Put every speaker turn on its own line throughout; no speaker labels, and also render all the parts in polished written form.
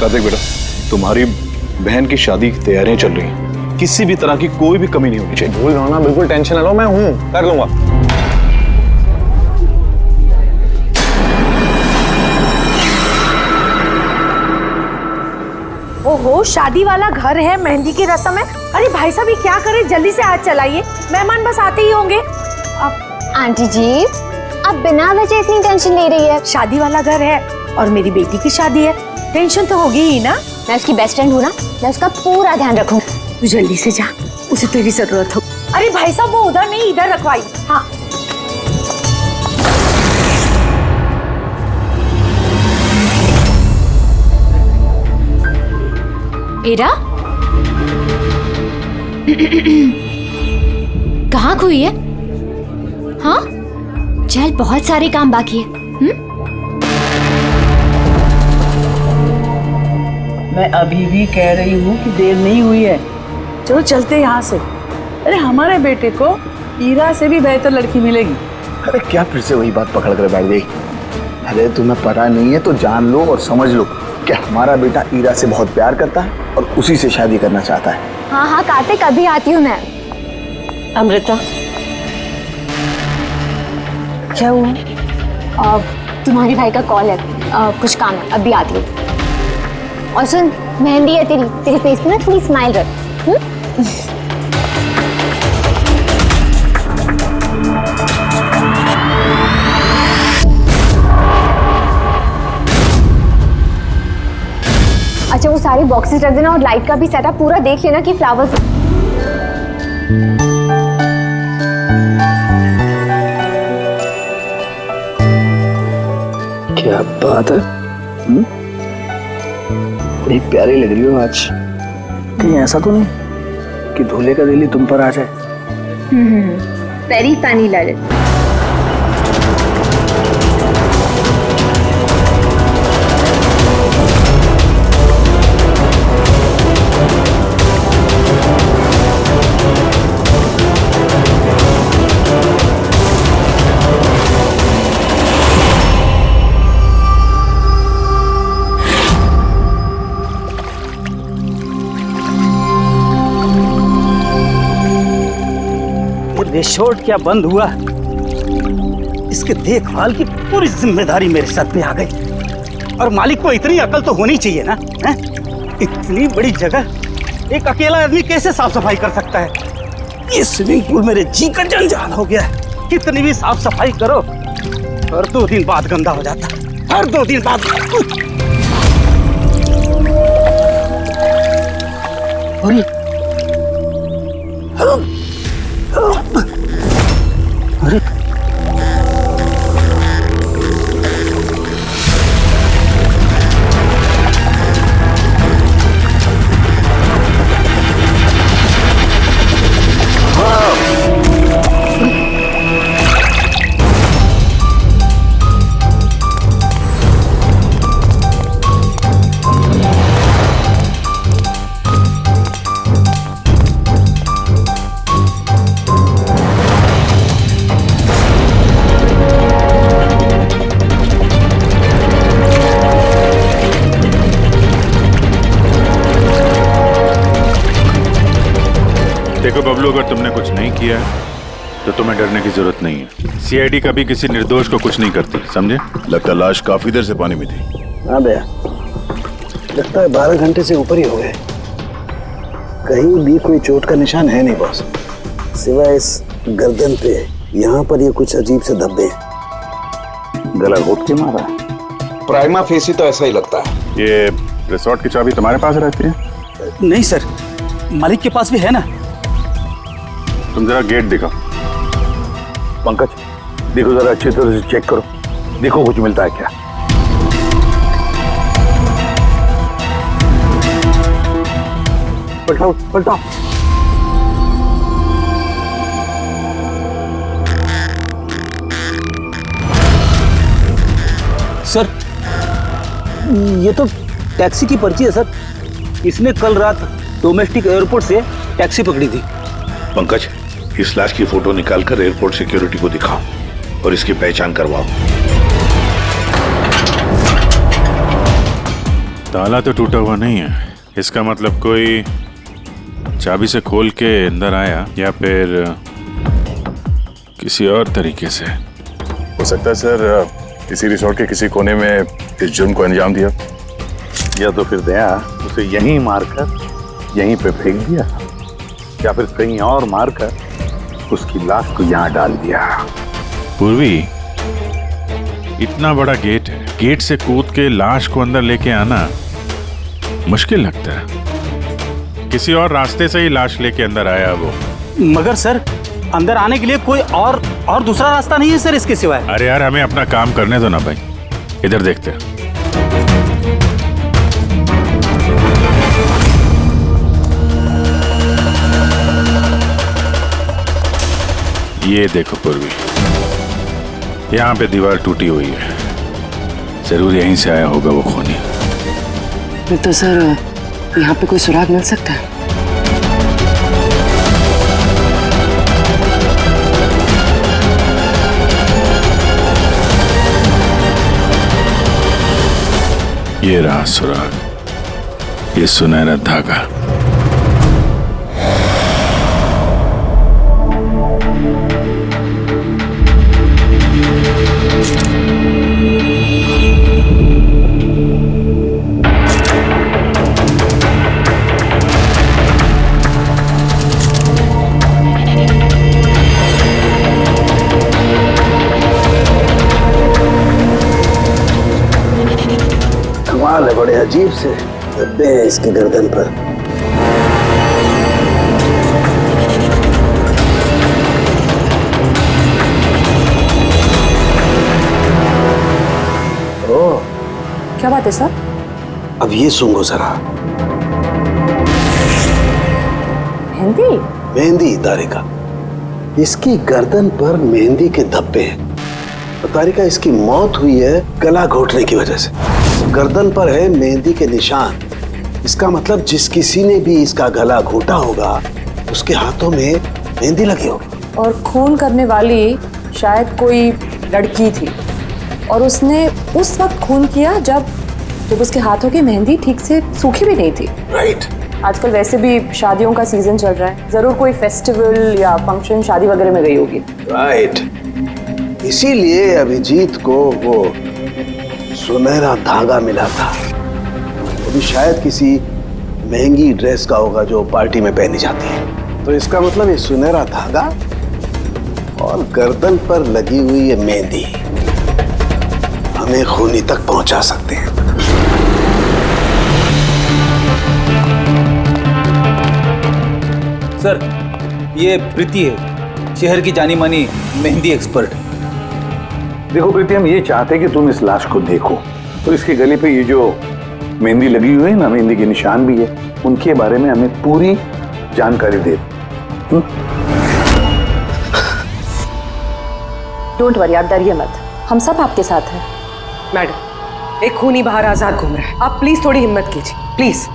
कार्तिक बेटा, तुम्हारी बहन की शादी की तैयारियां चल रही हैं, किसी भी तरह की कोई भी कमी नहीं होनी चाहिए।
भूल रहा हूं ना, बिल्कुल टेंशन ना लो, मैं हूं, कर लूंगा।
ओहो, शादी वाला घर है, मेहंदी की रस्म है। अरे भाई साहब, ये क्या करे, जल्दी से हाथ चलाइए, मेहमान बस आते ही होंगे। अब
आंटी जी, आप बिना वजह इतनी टेंशन ले रही है?
शादी वाला घर है और मेरी बेटी की शादी है, टेंशन तो होगी ही ना।
मैं उसकी बेस्ट फ्रेंड हूँ ना, मैं उसका पूरा ध्यान रखूंगी।
तू जल्दी से जा, उसे तेरी जरूरत हो। अरे भाई साहब, वो उधर नहीं, इधर रखवाई। हाँ,
एरा कहाँ खोई है? हाँ, चल, बहुत सारे काम बाकी है।
मैं अभी भी कह रही हूँ कि देर नहीं हुई है, चलो चलते यहाँ से। अरे हमारे बेटे को ईरा से भी बेहतर लड़की मिलेगी।
अरे क्या फिर से वही बात पकड़ कर बैठ गई? अरे तुम्हें पता नहीं है तो जान लो और समझ लो कि हमारा बेटा ईरा से बहुत प्यार करता है और उसी से शादी करना चाहता है।
हाँ हाँ कार्तिक, अभी आती हूँ मैं।
अमृता, क्या हुआ?
तुम्हारे भाई का कॉल है, कुछ काम है, अभी आती हूँ। और सुन, मेहंदी है तेरे फेस पे ना, थोड़ी स्माइल रख। अच्छा, वो सारे बॉक्सेस रख देना और लाइट का भी सेटअप पूरा देख लेना कि फ्लावर्स।
क्या बात है, बड़ी प्यारी लग रही हो आज। कहीं ऐसा तो नहीं कि दूल्हे का दिल ही तुम पर आ जाए?
वेरी फनी लड़े।
रिसोर्ट क्या बंद हुआ, इसके देखभाल की पूरी जिम्मेदारी मेरे सर पे आ गई। और मालिक को इतनी अकल तो होनी चाहिए ना, है? इतनी बड़ी जगह एक अकेला आदमी कैसे साफ सफाई कर सकता है? ये स्विमिंग पूल मेरे जी का जंजाल हो गया है। कितनी भी साफ सफाई करो, हर 2 दिन बाद गंदा हो जाता है, हर 2 दिन बाद। अरे
देखो बबलू, अगर तुमने कुछ नहीं किया है तो तुम्हें डरने की जरूरत नहीं है। सीआईडी कभी किसी निर्दोष को कुछ नहीं करती, समझे?
लगता लाश काफी देर से पानी में थी।
हाँ भैया, लगता है 12 घंटे से ऊपर ही हो गए। कहीं भी कोई चोट का निशान है नहीं बॉस, सिवाय इस गर्दन पे। यहाँ पर ये कुछ अजीब से धब्बे। गला घोट के मारा?
प्राइमा फेसी तो ऐसा ही लगता है।
ये रिसोर्ट की चाबी तुम्हारे पास रहती है?
नहीं सर, मालिक के पास भी है ना।
तुम जरा गेट दिखाओ।
पंकज, देखो जरा अच्छी तरह से चेक करो, देखो कुछ मिलता है क्या। पलटाओ पलटाओ।
सर, ये तो टैक्सी की पर्ची है सर। इसने कल रात डोमेस्टिक एयरपोर्ट से टैक्सी पकड़ी थी।
पंकज, इस लाश की फोटो निकालकर एयरपोर्ट सिक्योरिटी को दिखाओ और इसकी पहचान करवाओ।
ताला तो टूटा हुआ नहीं है, इसका मतलब कोई चाबी से खोल के अंदर आया या फिर किसी और तरीके से।
हो सकता है सर किसी रिसोर्ट के किसी कोने में इस जुर्म को अंजाम दिया,
या तो फिर दया उसे यहीं मारकर यहीं पे फेंक दिया, या फिर कहीं और मारकर उसकी लाश को यहाँ डाल दिया।
पूर्वी, इतना बड़ा गेट है, गेट से कूद के लाश को अंदर लेके आना मुश्किल लगता है। किसी और रास्ते से ही लाश लेके अंदर आया वो।
मगर सर, अंदर आने के लिए कोई और दूसरा रास्ता नहीं है सर इसके सिवाय।
अरे यार, हमें अपना काम करने दो ना भाई, इधर देखते हैं। ये देखो पूर्वी, यहाँ पे दीवार टूटी हुई है, जरूर यहीं से आया होगा वो खूनी।
तो सर यहाँ पे कोई सुराग मिल सकता है?
ये रहा सुराग, ये सुनहरा धागा।
कमाल है, बड़े अजीब से धब्बे हैं इसकी गर्दन पर। ओह,
क्या बात है सर?
अब ये सुनो जरा।
मेहंदी?
मेहंदी तारिका, इसकी गर्दन पर मेहंदी के धब्बे हैं। तारिका, इसकी मौत हुई है गला घोटने की वजह से। गर्दन पर है मेहंदी के निशान, इसका मतलब जिस किसी ने भी इसका गला घोटा होगा उसके हाथों में मेहंदी लगी होगी।
और खून करने वाली शायद कोई लड़की थी और उसने उस वक्त खून किया जब उसके हाथों की मेहंदी ठीक से सूखी भी नहीं थी।
राइट।
आजकल वैसे भी शादियों का सीजन चल रहा है, जरूर कोई फेस्टिवल या फंक्शन शादी वगैरह में गई होगी।
राइट, इसीलिए अभिजीत को वो सुनहरा धागा मिला था। वो भी शायद किसी महंगी ड्रेस का होगा जो पार्टी में पहनी जाती है। तो इसका मतलब ये सुनहरा धागा और गर्दन पर लगी हुई ये मेहंदी हमें खूनी तक पहुंचा सकते हैं।
सर, ये प्रीति है, शहर की जानी मानी मेहंदी एक्सपर्ट।
देखो प्रीति, हम ये चाहते हैं कि तुम इस लाश को देखो, तो इसके गले पे ये जो मेहंदी लगी हुई है ना, मेहंदी के निशान भी है, उनके बारे में हमें पूरी जानकारी दे।
डोंट वरी, आप डरिए मत, हम सब आपके साथ हैं।
मैडम, एक खूनी बाहर आजाद घूम रहा है, आप प्लीज थोड़ी हिम्मत कीजिए, प्लीज।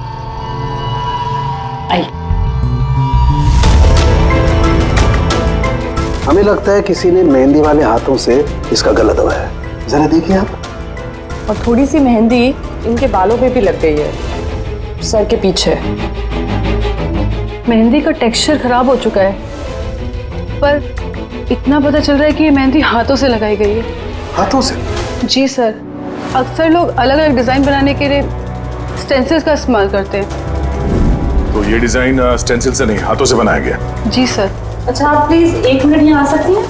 आई।
हमें लगता है किसी ने मेहंदी वाले हाथों से इसका गला दबाया है। जरा देखिए आप।
और थोड़ी सी मेहंदी इनके बालों पे भी लग गई है, सर के पीछे।
मेहंदी का टेक्सचर खराब हो चुका है, पर इतना पता चल रहा है कि ये मेहंदी हाथों से लगाई गई है।
हाथों से?
जी सर, अक्सर लोग अलग अलग डिजाइन बनाने के लिए स्टेंसिल्स का इस्तेमाल करते हैं।
तो ये डिजाइन स्टेंसिल से नहीं, हाथों से बनाया गया।
जी सर।
अच्छा, आप प्लीज 1 मिनट यहाँ आ सकती हैं?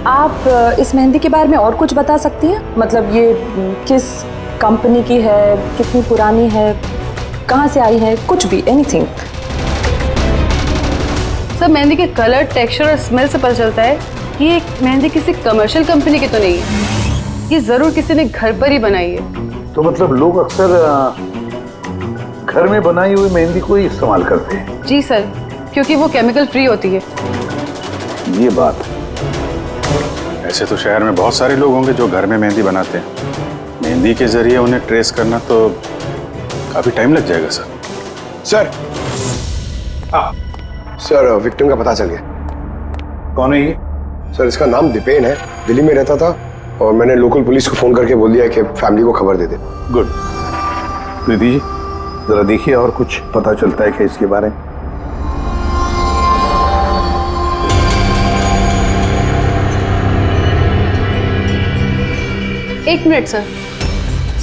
आप इस मेहंदी के बारे में और कुछ बता सकती हैं? मतलब ये किस कंपनी की है, कितनी पुरानी है, कहाँ से आई है, कुछ भी, एनीथिंग।
सर, मेहंदी के कलर, टेक्सचर और स्मेल से पता चलता है कि ये मेहंदी किसी कमर्शियल कंपनी की तो नहीं है, ये जरूर किसी ने घर पर ही बनाई है।
तो मतलब लोग अक्सर घर में बनाई हुई मेहंदी को ही इस्तेमाल करते हैं?
जी सर, क्योंकि वो केमिकल फ्री होती है।
ये बात।
ऐसे तो शहर में बहुत सारे लोग होंगे जो घर में मेहंदी बनाते हैं, मेहंदी के जरिए उन्हें ट्रेस करना तो काफी टाइम लग जाएगा सर।
सर, सर विक्टिम का पता चल गया।
कौन है ये?
सर, इसका नाम दीपेन है, दिल्ली में रहता था,
और मैंने लोकल पुलिस को फोन करके बोल दिया कि फैमिली को खबर दे दे।
गुड। प्रीति जी जरा देखिए और कुछ पता चलता है क्या इसके बारे में?
एक मिनट सर।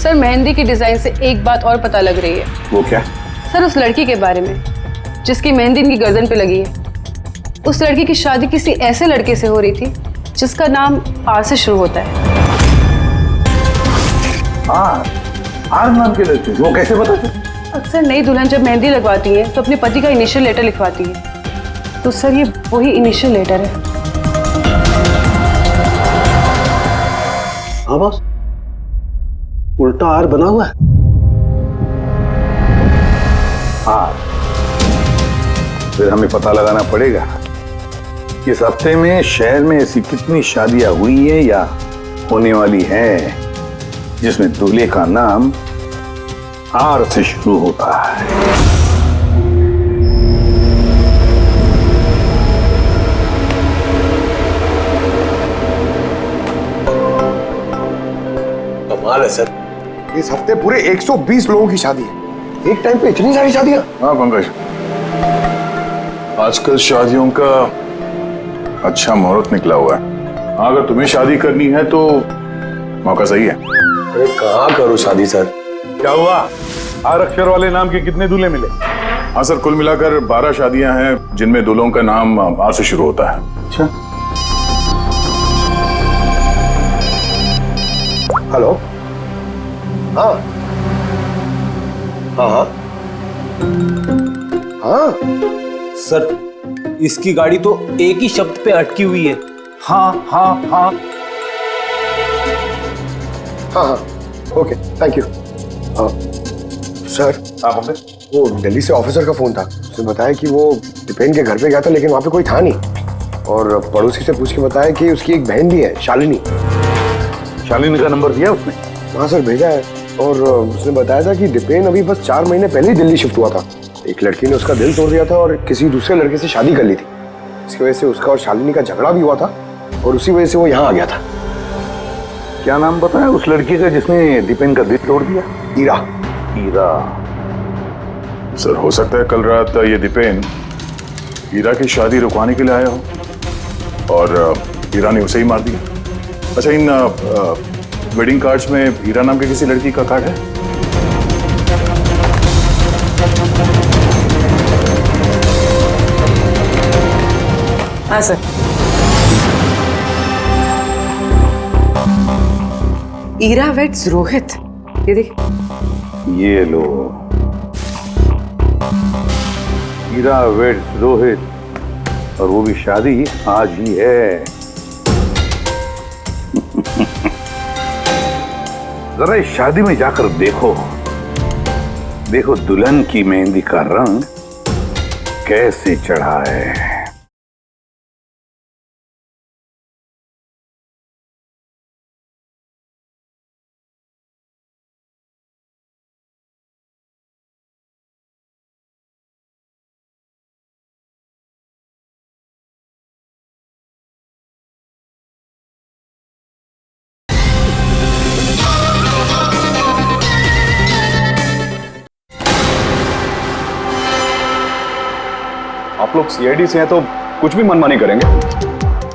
सर मेहंदी की डिजाइन से एक बात और पता लग रही है।
वो क्या?
सर उस लड़की के बारे में जिसकी मेहंदी इनकी गर्दन पे लगी है। उस लड़की की शादी किसी ऐसे लड़के से हो रही थी जिसका नाम आर से शुरू होता है।
आर नाम के लड़के? वो कैसे पता चला?
अक्सर नई दुल्हन जब मेहंदी लगवाती है तो अपने पति का इनिशियल लेटर लिखवाती है। तो सर ये वही इनिशियल लेटर है।
हाँ बॉस, उल्टा आर बना हुआ है।
हाँ, फिर हमें पता लगाना पड़ेगा इस हफ्ते में शहर में ऐसी कितनी शादियां हुई है या होने वाली है जिसमें दूल्हे का नाम आर से शुरू होता है।
कमाल है सर, इस हफ्ते पूरे 120 लोगों की शादी है। एक टाइम पे इतनी सारी शादियां?
हाँ पंकज, आजकल शादियों का अच्छा मुहूर्त निकला हुआ है। हाँ, अगर तुम्हें शादी करनी है तो मौका सही है।
अरे कहाँ करूँ शादी सर?
क्या हुआ? आर अक्षर वाले नाम के कितने दूल्हे मिले? हाँ सर, कुल मिलाकर 12 शादियां हैं जिनमें दूल्हों का नाम आर से शुरू होता है। अच्छा,
हेलो। हाँ हाँ हाँ हाँ
सर इसकी गाड़ी तो एक ही शब्द पे अटकी हुई है। हाँ हाँ हाँ
हाँ हाँ, ओके थैंक यू। सर, वो दिल्ली से ऑफिसर का फोन था। उसने बताया कि वो दीपेन के घर पे गया था लेकिन वहाँ पे कोई था नहीं, और पड़ोसी से पूछ के बताया कि उसकी एक बहन भी है, शालिनी।
शालिनी का नंबर दिया उसने?
हाँ सर, भेजा है। और उसने बताया था कि दीपेन अभी बस 4 महीने पहले ही दिल्ली शिफ्ट हुआ था। एक लड़की ने उसका दिल तोड़ दिया था और किसी दूसरे लड़के से शादी कर ली थी। इसकी वजह से उसका और शालिनी का झगड़ा भी हुआ था और उसी वजह से वो यहाँ आ गया था।
क्या नाम बताया उस लड़की का जिसने दीपेन का दिल तोड़ दिया?
ईरा।
ईरा? सर हो सकता है कल रात ये दीपेन ईरा की शादी रुकवाने के लिए आया हो और ईरा ने उसे ही मार दिया। अच्छा, इन वेडिंग कार्ड्स में ईरा नाम के किसी लड़की का कार्ड है?
हाँ सर। ईरा वेड्स रोहित। ये देख।
ये लो, ईरा वेड्स रोहित, और वो भी शादी आज ही है। जरा इस शादी में जाकर देखो, देखो दुल्हन की मेहंदी का रंग कैसे चढ़ा है।
आप लोग सीआईडी से हैं तो कुछ भी मनमानी करेंगे?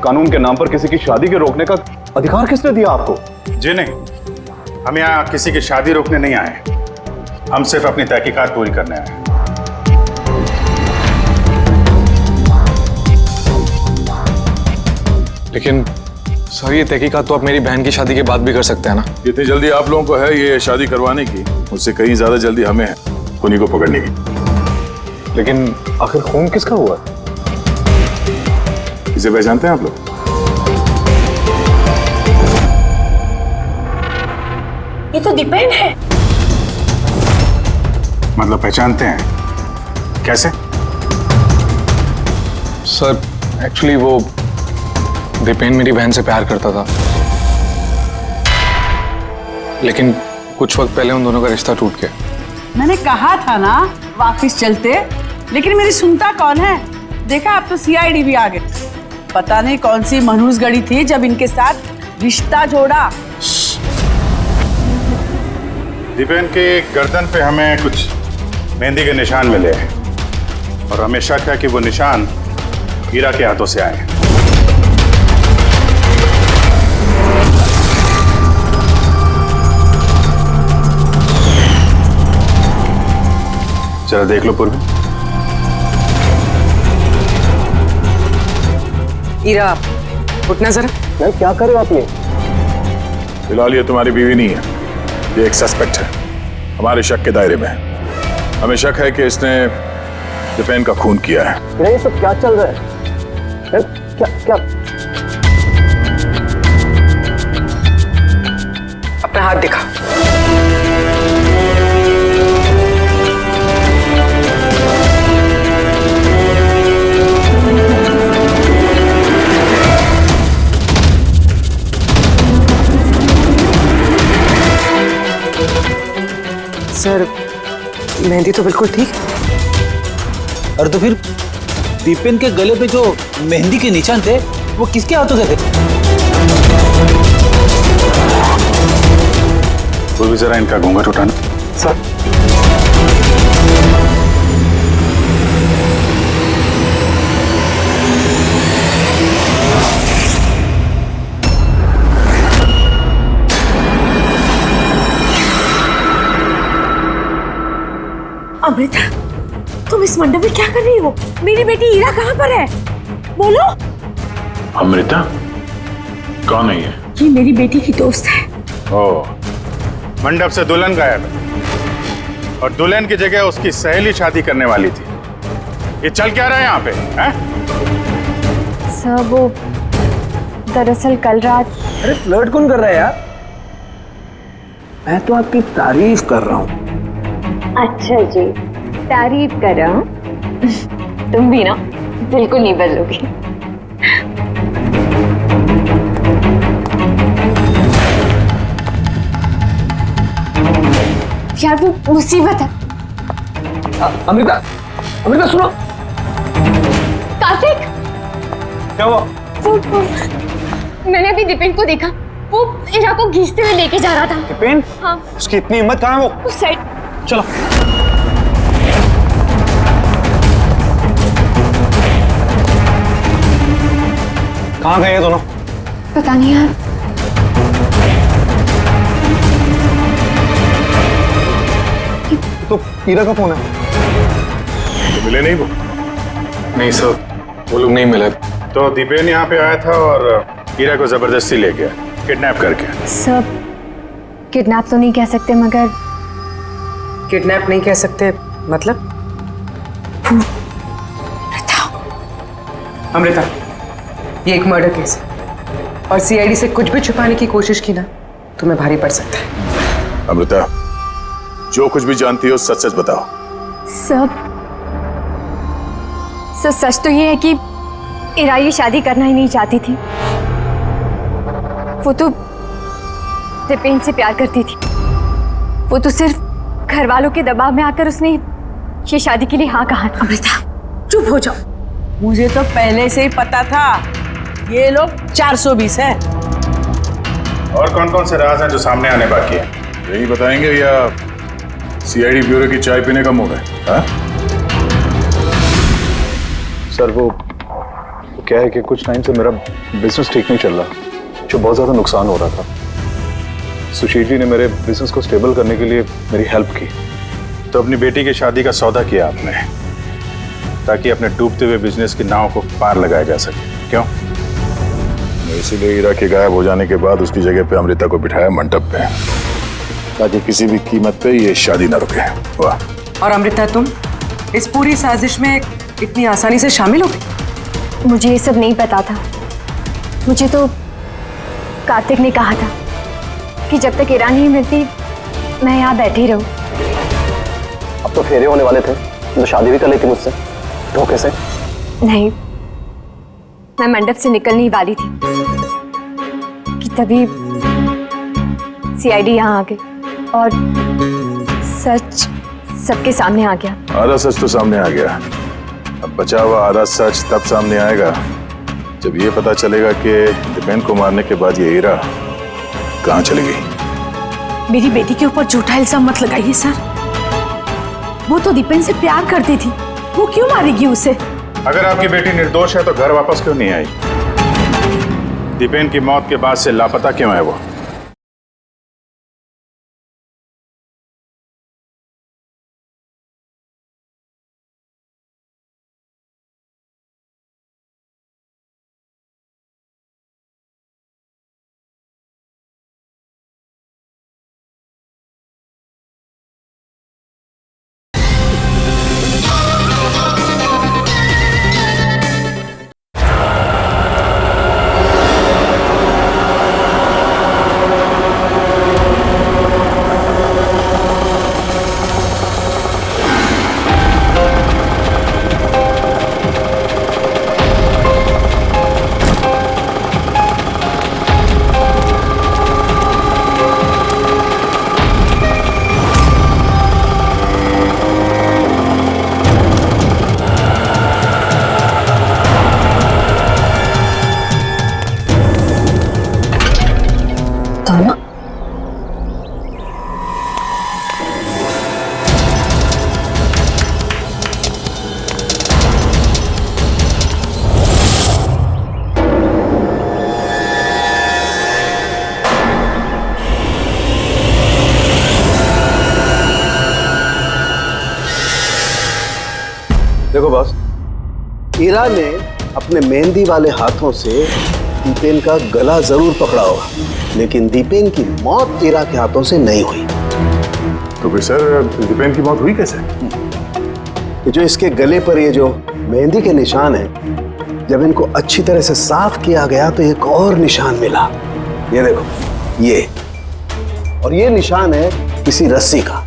कानून के नाम पर किसी की शादी के रोकने का अधिकार किसने दिया आपको?
जी नहीं, हम यहाँ किसी की शादी रोकने नहीं आए, हम सिर्फ अपनी तहकीकात पूरी करने आए हैं।
लेकिन सर ये तहकीकात तो आप मेरी बहन की शादी के बाद भी कर सकते हैं ना?
जितनी जल्दी आप लोगों को है ये शादी करवाने की, उससे कहीं ज्यादा जल्दी हमें है खूनी को पकड़ने की।
लेकिन आखिर खून किसका हुआ?
इसे पहचानते हैं आप लोग?
ये तो दीपेन है।
मतलब पहचानते हैं? कैसे?
सर एक्चुअली वो दीपेन मेरी बहन से प्यार करता था, लेकिन कुछ वक्त पहले उन दोनों का रिश्ता टूट गया।
मैंने कहा था ना वापिस चलते, लेकिन मेरी सुनता कौन है? देखा, अब तो सीआईडी भी आ गए। पता नहीं कौन सी मनहूस गड़ी थी जब इनके साथ रिश्ता जोड़ा।
दीपेन के गर्दन पे हमें कुछ मेहंदी के निशान मिले हैं और हमें शक है कि वो निशान हीरा के हाथों से आए हैं। जरा देख लो पूर्वी।
हीरा, उठना जरा।
मैम क्या कर रहे हो आप ये?
फिलहाल ये तुम्हारी बीवी नहीं है, ये एक सस्पेक्ट है, हमारे शक के दायरे में है। हमें शक है कि इसने दीपेन का खून किया है।
ये सब क्या चल रहा है? क्या क्या? अपना हाथ दिखा।
सर, मेहंदी तो बिल्कुल ठीक है।
और तो फिर दीपेन के गले पे जो मेहंदी के निशान थे वो किसके हाथों से थे?
पूर्वी जरा इनका घूंघट उठाना।
सर
अमृता, तुम इस मंडप में क्या कर रही हो? मेरी बेटी हीरा कहाँ पर है? बोलो।
अमृता कौन है ये?
ये मेरी बेटी की दोस्त है।
ओ, मंडप से दुल्हन गायब है और दुल्हन की जगह उसकी सहेली शादी करने वाली थी। ये चल क्या रहा है यहाँ पे? हैं?
सर वो दरअसल कल रात।
अरे फ्लर्ट कौन कर रहा है यार? मैं तो आपकी तारीफ कर रहा हूँ।
अच्छा जी, तारीफ कर रहा हूँ। तुम भी ना बिल्कुल नहीं बदलोगी। यार वो मुसीबत है।
अमृता, अमृता सुनो।
कार्तिक,
क्या हुआ?
मैंने अभी दीपेन को देखा, वो हीरा को घींचते हुए लेके जा रहा था।
दीपेन?
हाँ।
उसकी इतनी हिम्मत कहाँ है वो?
उस साइड।
चलो। कहाँ गए ये दोनों?
पता नहीं यार।
तो हीरा का फोन है।
तो मिले नहीं वो?
नहीं सर, वो लोग नहीं मिले।
तो दीपेन यहाँ पे आया था और हीरा को जबरदस्ती ले गया, किडनैप करके।
सब किडनैप तो नहीं कह सकते, मगर
किडनैप नहीं कह सकते मतलब? अमृता, ये एक मर्डर केस है और सीआईडी से कुछ भी छुपाने की कोशिश की ना, तुम्हें भारी पड़ सकता है।
अमृता, जो कुछ भी जानती हो सच सच बताओ।
सब सच तो ये है कि हीरा ये शादी करना ही नहीं चाहती थी। वो तो दीपेन से प्यार करती थी। वो तो सिर्फ घर वालों के दबाव में आकर उसने ये शादी के लिए हाँ कहा था।
अमृता, चुप हो जाओ।
मुझे तो पहले से ही पता था ये लोग 420 है।
और कौन कौन से राज हैं जो सामने आने बाकी हैं?
यही बताएंगे या सीआईडी ब्यूरो की चाय पीने का मूड है? हाँ?
सर वो क्या है कि कुछ टाइम से मेरा बिजनेस ठीक नहीं चल रहा, जो बहुत ज़्यादा नुकसान हो रहा था। सुशील जी ने मेरे बिजनेस को स्टेबल करने के लिए मेरी हेल्प की।
तो अपनी बेटी की शादी का सौदा किया आपने ताकि अपने डूबते हुए बिजनेस की नाव को पार लगाया जा सके, क्यों?
इसीलिए हीरा के गायब हो जाने के बाद उसकी जगह पे अमृता को बिठाया मंडप पे, ताकि किसी भी कीमत पे ये शादी न रुके। वाह।
और अमृता, तुम इस पूरी साजिश में इतनी आसानी से शामिल हो गई?
मुझे ये सब नहीं पता था। मुझे तो कार्तिक ने कहा था कि जब तक हीरा नहीं मिलती मैं यहाँ बैठी रहूं।
अब तो फेरे होने वाले थे, तो शादी भी कर लेती मुझसे धोखे से।
नहीं, मैं मंडप से निकलने ही वाली थी कि तभी सीआईडी यहाँ आ गई और सच सबके सामने आ गया।
आधा सच तो सामने आ गया, अब बचा हुआ आधा सच तब सामने आएगा
जब ये पता चलेगा कि दीपेन को मारने के बाद ये हीरा कहाँ चली गई।
मेरी बेटी के ऊपर झूठा इल्जाम मत लगाइए सर। वो तो दीपेन से प्यार करती थी, वो क्यों मारेगी उसे?
अगर आपकी बेटी निर्दोष है तो घर वापस क्यों नहीं आई? दीपेन की मौत के बाद से लापता क्यों है वो?
देखो बॉस, ईरा ने अपने मेहंदी वाले हाथों से दीपेन का गला जरूर पकड़ा होगा, लेकिन दीपेन की मौत ईरा के हाथों से नहीं हुई।
तो फिर सर दीपेन की मौत हुई कैसे?
ये जो इसके गले पर ये जो मेहंदी के निशान हैं, जब इनको अच्छी तरह से साफ किया गया तो एक और निशान मिला। ये देखो, ये और ये निशान है किसी रस्सी का।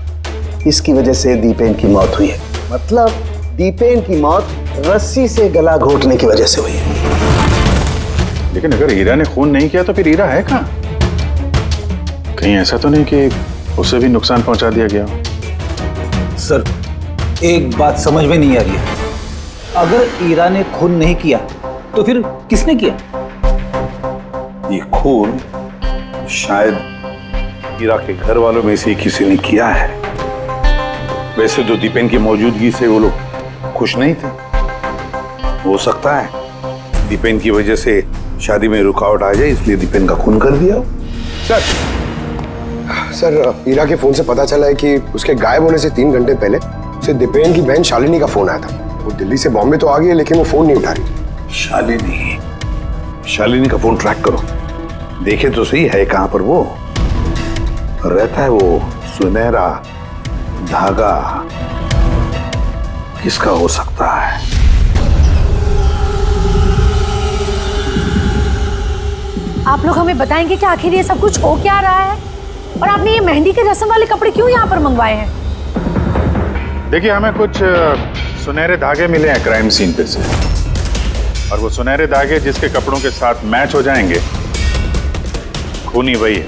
इसकी वजह से दीपेन की मौत हुई है। मतलब दीपेन की मौत रस्सी से गला घोटने की वजह से हुई है।
लेकिन अगर हीरा ने खून नहीं किया तो फिर हीरा है कहाँ? कहीं ऐसा तो नहीं कि उसे भी नुकसान पहुंचा दिया गया हो?
सर, एक बात समझ में नहीं आ रही है। अगर ईरा ने खून नहीं किया तो फिर किसने किया?
ये खून शायद हीरा के घर वालों में से किसी ने किया है। वैसे तो दीपेन की मौजूदगी से वो लोग खुश नहीं थे। हो सकता है दीपेन की वजह से शादी में रुकावट आ जाए, इसलिए दीपेन का खून कर दिया।
सर, ईरा के फोन से पता चला है कि उसके गायब होने से 3 घंटे पहले उसे दीपेन की बहन शालिनी का फोन आया था। वो दिल्ली से बॉम्बे तो आ गई है, लेकिन वो फोन नहीं उठा रही।
शालिनी का फोन ट्रैक करो, देखे तो सही है कहां पर वो रहता है। वो सुनहरा धागा किसका हो सकता है?
आप लोग हमें बताएंगे कि आखिर ये सब कुछ हो क्या रहा है, और आपने ये मेहंदी के रस्म वाले कपड़े क्यों यहाँ पर मंगवाए हैं?
देखिए, हमें कुछ सुनहरे धागे मिले हैं क्राइम सीन पे से, और वो सुनहरे धागे जिसके कपड़ों के साथ मैच हो जाएंगे, खूनी वही है।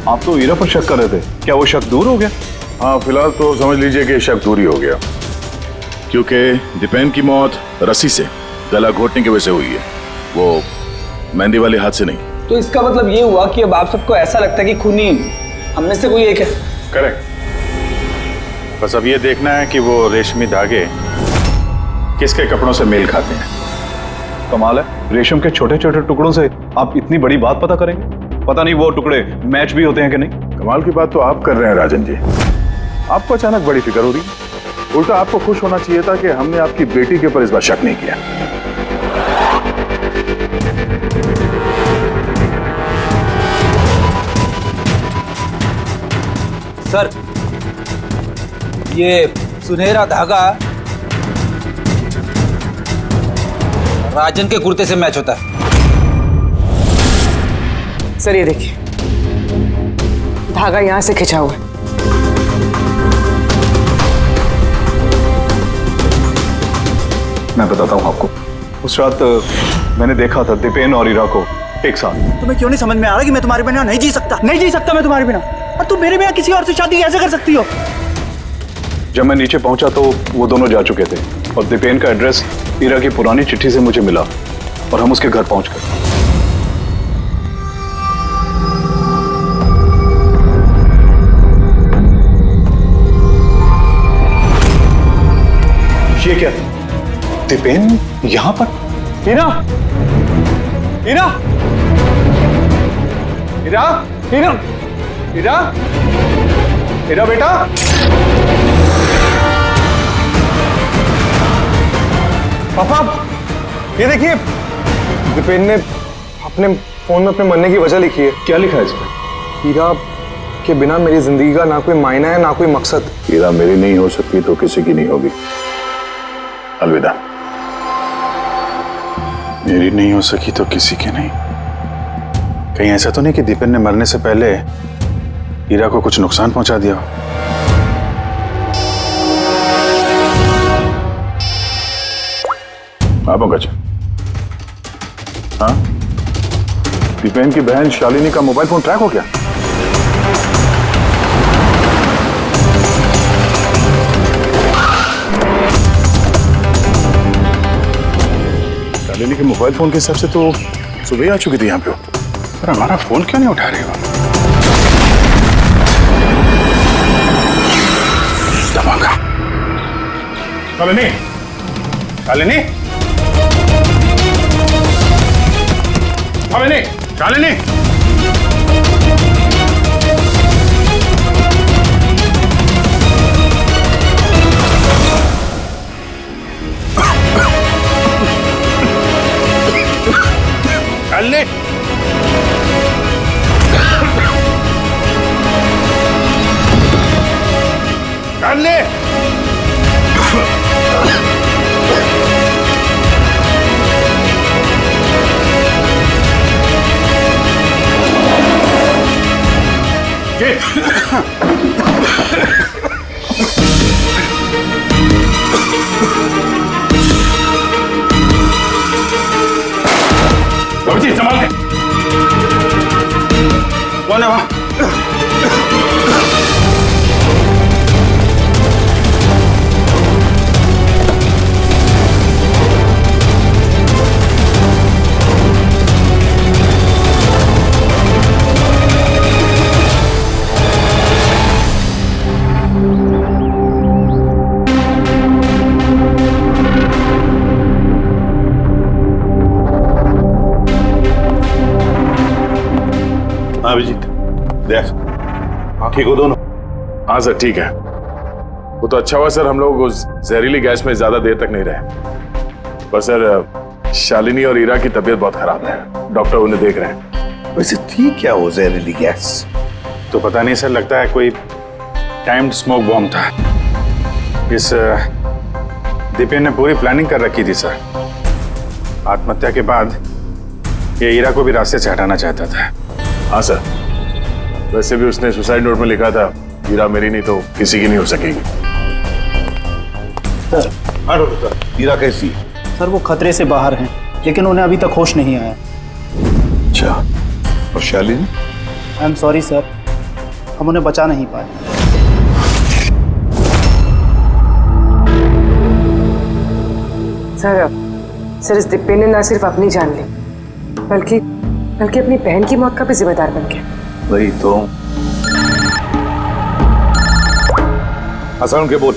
आप तो हीरा पर शक कर रहे थे, क्या वो शक दूर हो गया?
हाँ, फिलहाल तो समझ लीजिए कि शक दूर ही हो गया,
क्योंकि दीपेन की मौत रस्सी से गला घोटने की वजह से हुई है, वो मेहंदी वाले हाथ से नहीं।
तो इसका मतलब ये हुआ कि अब आप सबको ऐसा लगता है कि खूनी हम में से कोई एक है।
करेक्ट। बस अब ये देखना है कि वो रेशमी धागे किसके कपड़ों से मेल खाते हैं।
कमाल है, रेशम के छोटे छोटे टुकड़ों से आप इतनी बड़ी बात पता करेंगे। पता नहीं वो टुकड़े मैच भी होते हैं कि नहीं।
कमाल की बात तो आप कर रहे हैं राजन जी। आपको अचानक बड़ी फिक्र हो रही है। उल्टा आपको खुश होना चाहिए था कि हमने आपकी बेटी के ऊपर इस बार शक नहीं किया।
सर, ये सुनहरा धागा राजन के कुर्ते से मैच होता है।
सर, ये देखिए, धागा यहां से खिंचा हुआ है।
मैं बताता हूँ आपको, उस रात मैंने देखा था दीपेन और ईरा को एक साथ।
तुम्हें क्यों नहीं समझ में आ रहा कि मैं तुम्हारे बिना नहीं जी सकता? नहीं जी सकता मैं तुम्हारे बिना, और तुम मेरे बिना किसी और से शादी कैसे कर सकती हो?
जब मैं नीचे पहुंचा तो वो दोनों जा चुके थे, और दीपेन का एड्रेस ईरा की पुरानी चिट्ठी से मुझे मिला। और हम उसके घर पहुंच गए। ये क्या? दीपेन यहां पर?
हीरा, हीरा, हीरा, हीरा, हीरा, हीरा बेटा। पापा, ये देखिए, दीपेन ने अपने फोन में अपने मरने की वजह लिखी है।
क्या लिखा है इसमें?
हीरा के बिना मेरी जिंदगी का ना कोई मायना है ना कोई मकसद।
हीरा मेरी नहीं हो सकती तो किसी की नहीं होगी। अलविदा।
मेरी नहीं हो सकी तो किसी की नहीं। कहीं ऐसा तो नहीं कि दीपेन ने मरने से पहले हीरा को कुछ नुकसान पहुंचा दिया हो?
हाँ पंकज। हाँ, दीपेन की बहन शालिनी का मोबाइल फोन ट्रैक हो गया। शालिनी के मोबाइल फोन के हिसाब से तो सुबह ही आ चुकी थी यहाँ पे। पर हमारा फोन क्यों नहीं उठा रही हो? धमाका। शालिनी, शालिनी, शालिनी, शालिनी। शालिनी, शालिनी। बाबूजी संभाल के। कौन है वहां? हाँ अभिजीत, देख ठीक हो दोनों?
हाँ सर ठीक है। वो तो अच्छा हुआ सर हम लोग उस जहरीली गैस में ज्यादा देर तक नहीं रहे। पर सर शालिनी और हीरा की तबीयत बहुत खराब है, डॉक्टर उन्हें देख रहे हैं।
वैसे ठीक क्या हो जहरीली गैस?
तो पता नहीं सर, लगता है कोई टाइम्ड स्मोक बॉम्ब था। इस दीपेन ने पूरी प्लानिंग कर रखी थी सर। आत्महत्या के बाद ये हीरा को भी रास्ते से हटाना चाहता था।
हाँ सर, वैसे भी उसने सुसाइड नोट में लिखा था हीरा मेरी नहीं तो किसी की नहीं हो सकेगी।
सर, हीरा कैसी है?
सर वो खतरे से बाहर हैं, लेकिन उन्हें अभी तक होश नहीं आया।
अच्छा, और Shalini?
I am sorry sir, हम उन्हें बचा नहीं पाए।
सर इस दीपेन ने न सिर्फ अपनी जान ली बल्कि अपनी बहन की मौत का भी जिम्मेदार बन गया।
वही तो। हसन के बोल।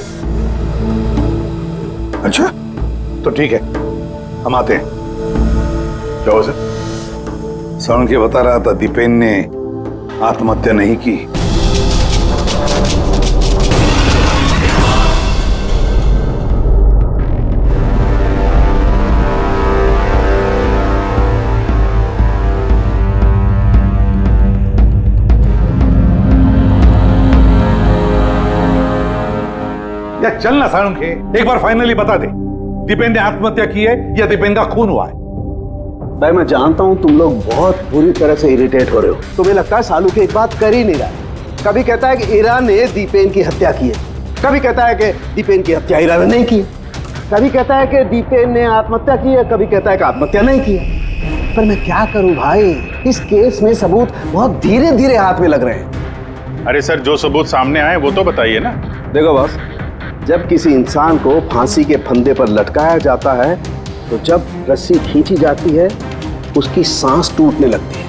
अच्छा तो ठीक है, हम आते हैं।
क्या हो सर?
सरण के बता रहा था दीपेन ने आत्महत्या नहीं की। या चलना सारुण के, एक बार फाइनली बता दे, दीपेन ने आत्महत्या की है या दीपेन का खून हुआ है?
भाई मैं जानता हूं तुम लोग बहुत बुरी तरह से इरिटेट हो रहे हो। तुम्हें लगता है सालू की एक बात कर ही नहीं रहा है। कभी कहता है कि हीरा ने दीपेन की हत्या की है, कभी कहता है कि दीपेन की हत्या हीरा ने नहीं की, कभी कहता है कि दीपेन ने आत्महत्या की है, कभी कहता है कि आत्महत्या नहीं की है। पर मैं क्या करूं भाई, इस केस में सबूत बहुत धीरे धीरे हाथ में लग रहे हैं।
अरे सर, जो सबूत सामने आए वो तो बताइए ना।
देखो बॉस, जब किसी इंसान को फांसी के फंदे पर लटकाया जाता है तो जब रस्सी खींची जाती है उसकी सांस टूटने लगती है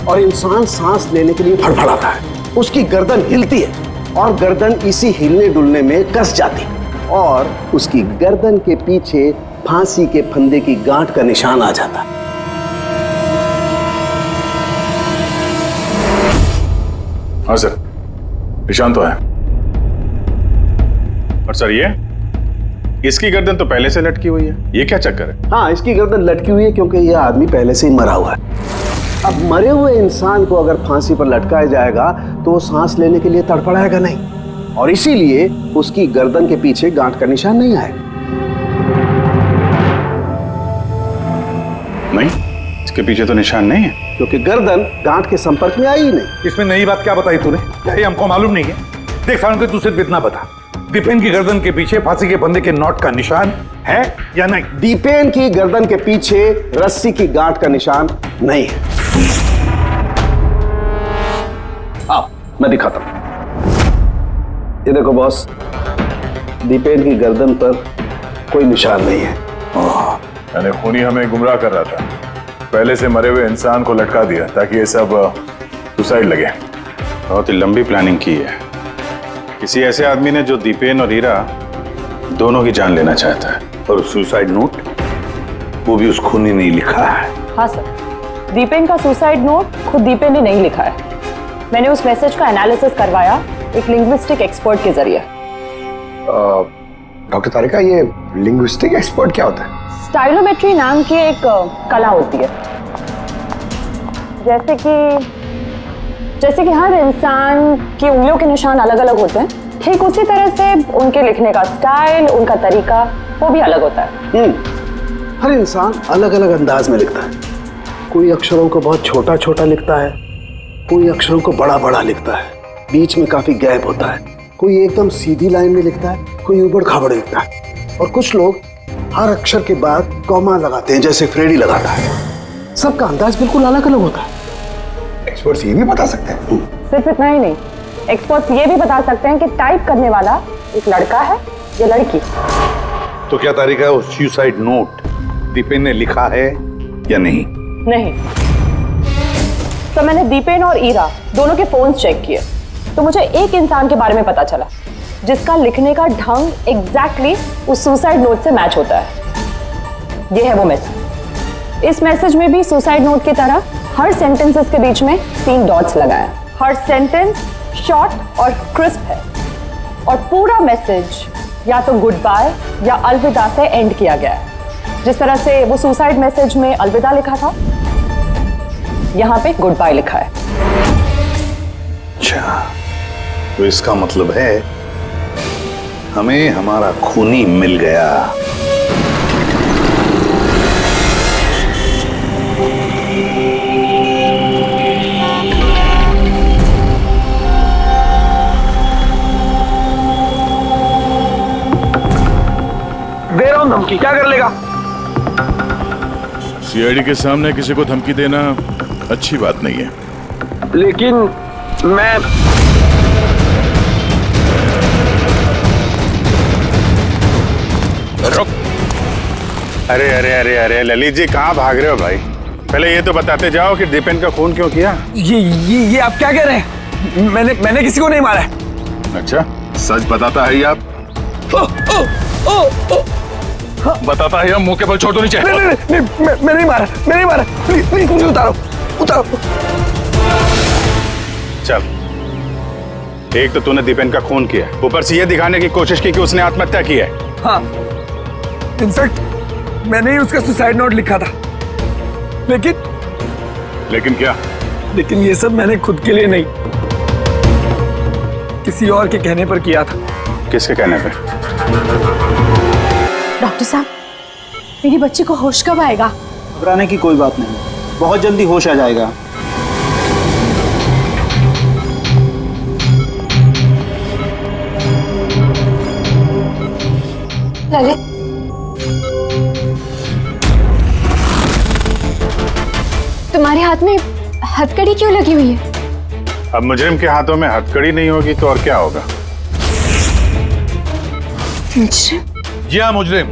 और इंसान सांस लेने के लिए फड़फड़ाता है। उसकी गर्दन हिलती है और गर्दन इसी हिलने डुलने में कस जाती है और उसकी गर्दन के पीछे फांसी के फंदे की गांठ का निशान आ जाता है।
हाँ सर, निशान तो है। और सर ये इसकी गर्दन तो पहले से लटकी हुई है, ये क्या चक्कर है?
हाँ, इसकी गर्दन लटकी हुई है क्योंकि यह आदमी पहले से ही मरा हुआ है। अब मरे हुए इंसान को अगर फांसी पर लटकाया जाएगा तो वो सांस लेने के लिए तड़पड़ाएगा नहीं और इसीलिए उसकी गर्दन के पीछे गांठ का निशान नहीं आएगा।
नहीं, इसके पीछे तो निशान नहीं है
क्योंकि गर्दन गांठ के संपर्क में आई ही नहीं।
इसमें नई बात क्या बताई तूने? क्या ये हमको मालूम नहीं है? देख सावन के तू सिर्फ इतना बता, दीपेन की गर्दन के पीछे फांसी के फंदे के नोट का निशान है या नहीं?
दीपेन की गर्दन के पीछे रस्सी की गांठ का निशान नहीं है। अब मैं दिखाता हूं। ये देखो बॉस, दीपेन की गर्दन पर कोई निशान नहीं है।
यानी खूनी हमें गुमराह कर रहा था, पहले से मरे हुए इंसान को लटका दिया ताकि ये सब सुसाइड लगे।
बहुत ही लंबी प्लानिंग की है। किसी ऐसे आदमी ने जो दीपेन और हीरा दोनों की जान लेना चाहता है।
और सुसाइड नोट वो भी उस खूनी ने लिखा है।
हाँ सर, दीपेन का सुसाइड नोट खुद दीपेन ने नहीं लिखा है। मैंने उस मैसेज का एनालिसिस करवाया एक लिंग्विस्टिक एक्सपर्ट के जरिए।
डॉक्टर तारिका, ये लिंग्विस्टिक एक्सपर्ट क्या होता है?
स्टाइलोमेट्री नाम की एक कला होती है। जैसे कि हर इंसान की उंगलियों के निशान अलग अलग होते हैं, ठीक उसी तरह से उनके लिखने का स्टाइल, उनका तरीका वो भी अलग होता है।
हर इंसान अलग अलग अंदाज में लिखता है। कोई अक्षरों को बहुत छोटा छोटा लिखता है, कोई अक्षरों को बड़ा बड़ा लिखता है, बीच में काफी गैप होता है। कोई एकदम सीधी लाइन में लिखता है, कोई ऊबड़ खाबड़ लिखता है और कुछ लोग हर अक्षर के बाद कॉमा लगाते हैं जैसे फ्रेडी लगाता है। सबका अंदाज बिल्कुल अलग अलग होता है।
एक्सपर्ट्स ये भी बता सकते हैं?
सिर्फ इतना ही नहीं, एक्सपर्ट्स ये भी बता सकते हैं कि टाइप करने वाला एक लड़का है या लड़की।
तो क्या तारीख है उस सुसाइड नोट दीपेन ने लिखा है या नहीं?
नहीं। तो मैंने दीपेन और ईरा दोनों के फोन चेक किए तो मुझे एक इंसान के बारे में पता चला जिसका लिखने का ढंग एग्जैक्टली उस सुसाइड नोट से मैच होता है। ये है वो मैसेज। इस मैसेज में भी सुसाइड नोट की तरह हर सेंटेंसेस के बीच में 3 डॉट्स लगाए। हर सेंटेंस शॉर्ट और क्रिस्प है और पूरा मैसेज या तो गुड बाय या अलविदा से एंड किया गया है। जिस तरह से वो सुसाइड मैसेज में अलविदा लिखा था, यहाँ पे गुड बाय लिखा है।
अच्छा, तो इसका मतलब है हमें हमारा खूनी मिल गया।
दे रहा हूं धमकी, क्या कर लेगा?
सीआईडी के सामने किसी को धमकी देना अच्छी बात नहीं है।
लेकिन मैं
रुक। अरे अरे अरे अरे ललित जी, कहाँ भाग रहे हो भाई? पहले ये तो बताते जाओ कि दीपेन का खून क्यों किया?
ये आप क्या कह रहे हैं? मैंने किसी को नहीं मारा है।
अच्छा, सच बताता है आप? बताता है, मुंह के बल छोड़ दो नीचे।
नहीं, मैं नहीं मारा। प्लीज मुझे उतारो।
चल, एक तो तूने दीपेन का खून किया, ऊपर से ये दिखाने की कोशिश की कि उसने आत्महत्या की है।
हाँ, इनफैक्ट मैंने ही उसका सुसाइड नोट लिखा था।
लेकिन क्या?
लेकिन ये सब मैंने खुद के लिए नहीं, किसी और के कहने पर किया था।
किसके कहने पे?
डॉक्टर साहब, मेरी बच्ची को होश कब आएगा?
घबराने की कोई बात नहीं, बहुत जल्दी होश आ जाएगा।
ललित, तुम्हारे हाथ में हथकड़ी क्यों लगी हुई है?
अब मुजरिम के हाथों में हथकड़ी नहीं होगी तो और क्या होगा?
मुजरिम?
जी हाँ, मुजरिम।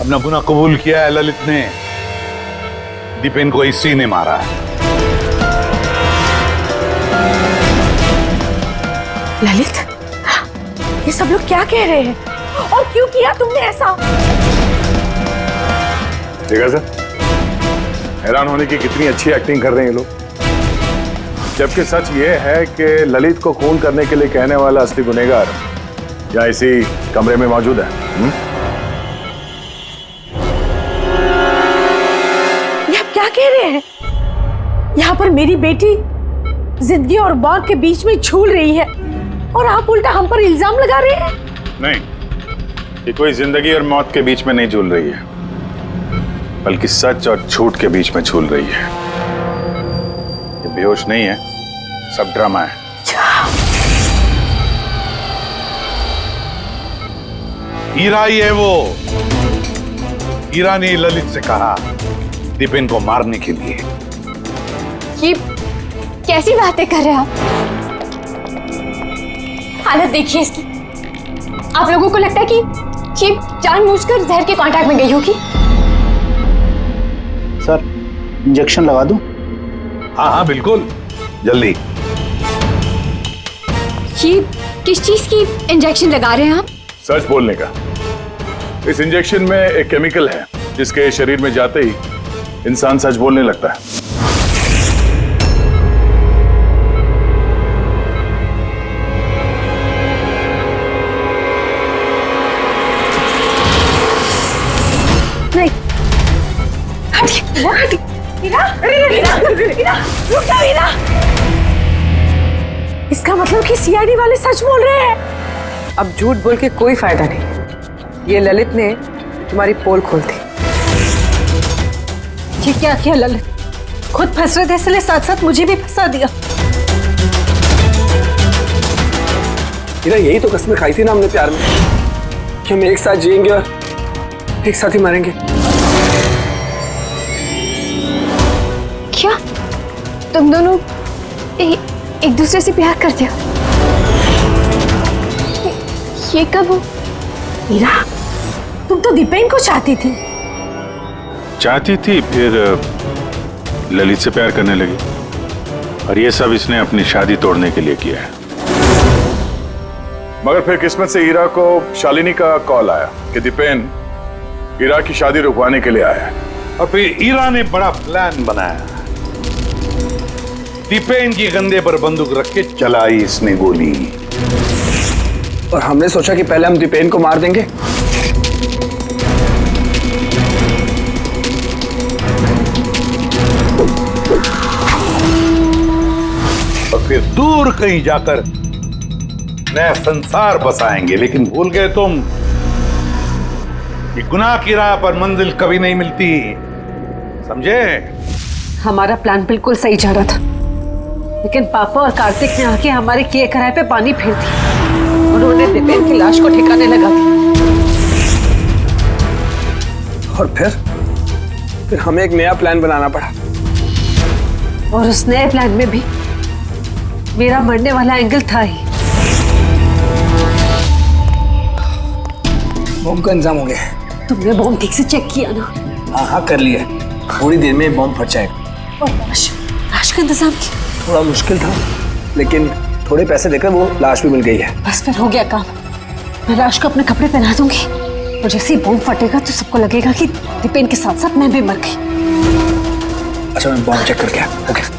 अपना गुनाह कबूल किया है ललित ने। दीपेन को इसी ने मारा है।
ललित, ये सब लोग क्या कह रहे हैं और क्यों किया तुमने ऐसा?
देखा सर, हैरान होने की कितनी अच्छी एक्टिंग कर रहे हैं ये लोग। जबकि सच ये है कि ललित को खून करने के लिए कहने वाला असली गुनहगार या इसी कमरे में मौजूद है।
ये आप क्या कह रहे हैं? यहाँ पर मेरी बेटी जिंदगी और मौत के बीच में झूल रही है और आप उल्टा हम पर इल्जाम लगा रहे हैं।
नहीं, ये कोई जिंदगी और मौत के बीच में नहीं झूल रही है, बल्कि सच और झूठ के बीच में झूल रही है। ये बेहोश नहीं है, सब ड्रामा है।
हीरा ही है वो। हीरा ने ललित से कहा दीपेन को मारने के लिए।
ये कैसी बातें कर रहे हैं आप? हालत देखिए इसकी। आप लोगों को लगता है कि ये जानबूझकर जहर के कांटेक्ट में गई होगी?
सर, इंजेक्शन लगा दूं?
हाँ हाँ बिल्कुल, जल्दी।
ये किस चीज की इंजेक्शन लगा रहे हैं आप?
सच बोलने का। इस इंजेक्शन में एक केमिकल है जिसके शरीर में जाते ही इंसान सच बोलने लगता है।
नहीं, हटिए। रुक जाओ हीरा। इसका मतलब कि सीआईडी वाले सच बोल रहे हैं।
अब झूठ बोल के कोई फायदा नहीं। ये ललित ने तुम्हारी पोल खोल दी।
ये क्या किया ललित? खुद फंस रहे थे इसलिए साथ साथ मुझे भी फंसा दिया।
हीरा, यही तो कसमें खाई थी ना हमने प्यार में कि हम एक साथ जिएंगे और एक साथ ही मरेंगे।
क्या तुम दोनों एक दूसरे से प्यार करते हो? ये कब हो?
हीरा, तुम तो दीपेन को चाहती थी।
फिर ललित से प्यार करने लगी, और ये सब इसने अपनी शादी तोड़ने के लिए किया है।
मगर फिर किस्मत से हीरा को शालिनी का कॉल आया कि दीपेन हीरा की शादी रुकवाने के लिए आया है। और फिर हीरा ने बड़ा प्लान बनाया। दीपेन के कंधे पर बंदूक रख के चलाई इसने गोली।
और हमने सोचा कि पहले हम दीपेन को मार देंगे।
और फिर दूर कहीं जाकर नया संसार बसाएंगे। लेकिन भूल गए तुम कि गुनाह की राह पर मंजिल कभी नहीं मिलती, समझे?
हमारा प्लान बिल्कुल सही जा रहा था, लेकिन पापा और कार्तिक ने आके हमारे किए कराए पे पानी फेर दिया। उन्होंने दीपेन की लाश को ठिकाने लगा दिया।
और फिर हमें एक नया प्लान बनाना पड़ा।
और उस नए प्लान में भी मेरा मरने वाला एंगल था ही।
बॉम्ब का इंतजाम हो गया।
तुमने बॉम्ब ठीक से चेक किया ना?
हाँ कर लिया। थोड़ी देर में बॉम्ब फट जाएगा।
और लाश का इंतजाम किया?
थोड़ा मुश्किल था, लेकिन थोड़े पैसे देकर वो लाश भी मिल गई है।
बस फिर हो गया काम। मैं लाश को अपने कपड़े पहना दूंगी, और जैसे ही बॉम्ब फटेगा तो सबको लगेगा कि दीपेन के साथ साथ मैं भी मर गई।
अच्छा, मैं बॉम्ब चेक करके आया। ओके।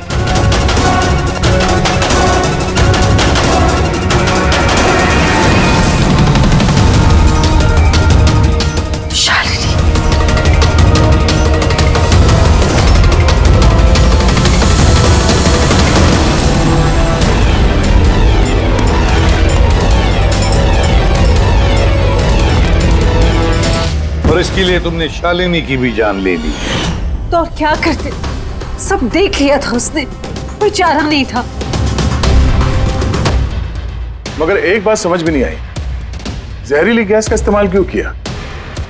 और इसके लिए तुमने शालिनी की भी जान ले ली।
तो और क्या करते? सब देख लिया था उसने, कोई चारा नहीं था।
मगर एक बात समझ में नहीं आई, जहरीली गैस का इस्तेमाल क्यों किया?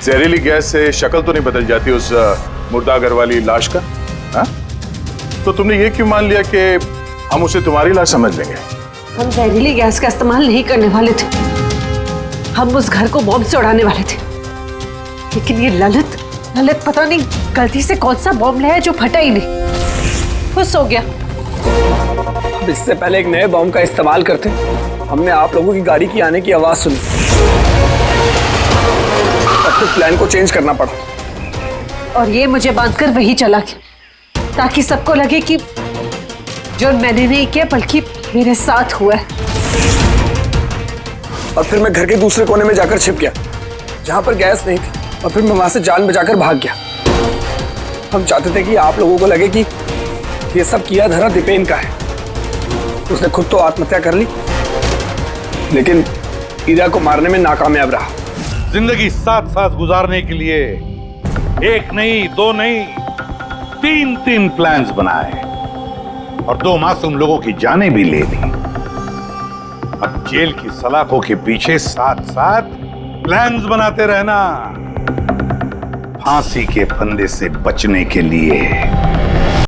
जहरीली गैस से शक्ल तो नहीं बदल जाती उस मुर्दागर वाली लाश का? हाँ? तो तुमने ये क्यों मान लिया कि हम उसे तुम्हारी लाश समझ लेंगे?
हम जहरीली गैस का इस्तेमाल नहीं करने वाले थे, हम उस घर को बॉम्ब से उड़ाने वाले थे। लेकिन ये ललित पता नहीं गलती से कौन सा बॉम्ब लाया जो फटा ही नहीं। खुश हो गया।
अब इससे पहले एक नए बॉम्ब का इस्तेमाल करते हमने आप लोगों की गाड़ी की आने की आवाज सुनी, तब तक प्लान को चेंज करना पड़ा
और ये मुझे बांधकर वही चला गया ताकि सबको लगे कि जो मैंने नहीं किया बल्कि मेरे साथ हुआ है।
और फिर मैं घर के दूसरे कोने में जाकर छिप गया जहां पर गैस नहीं थी, और फिर मैं वहां से जान बचाकर भाग गया। हम चाहते थे कि आप लोगों को लगे कि ये सब किया धरा दीपेन का है। उसने खुद तो आत्महत्या कर ली, लेकिन ईरा को मारने में नाकामयाब रहा।
जिंदगी साथ साथ गुजारने के लिए एक नहीं, दो नहीं, तीन प्लान्स बनाए और 2 मासूम लोगों की जानें भी ले ली। अब जेल की सलाखों के पीछे साथ साथ प्लान्स बनाते रहना, फांसी के फंदे से बचने के लिए।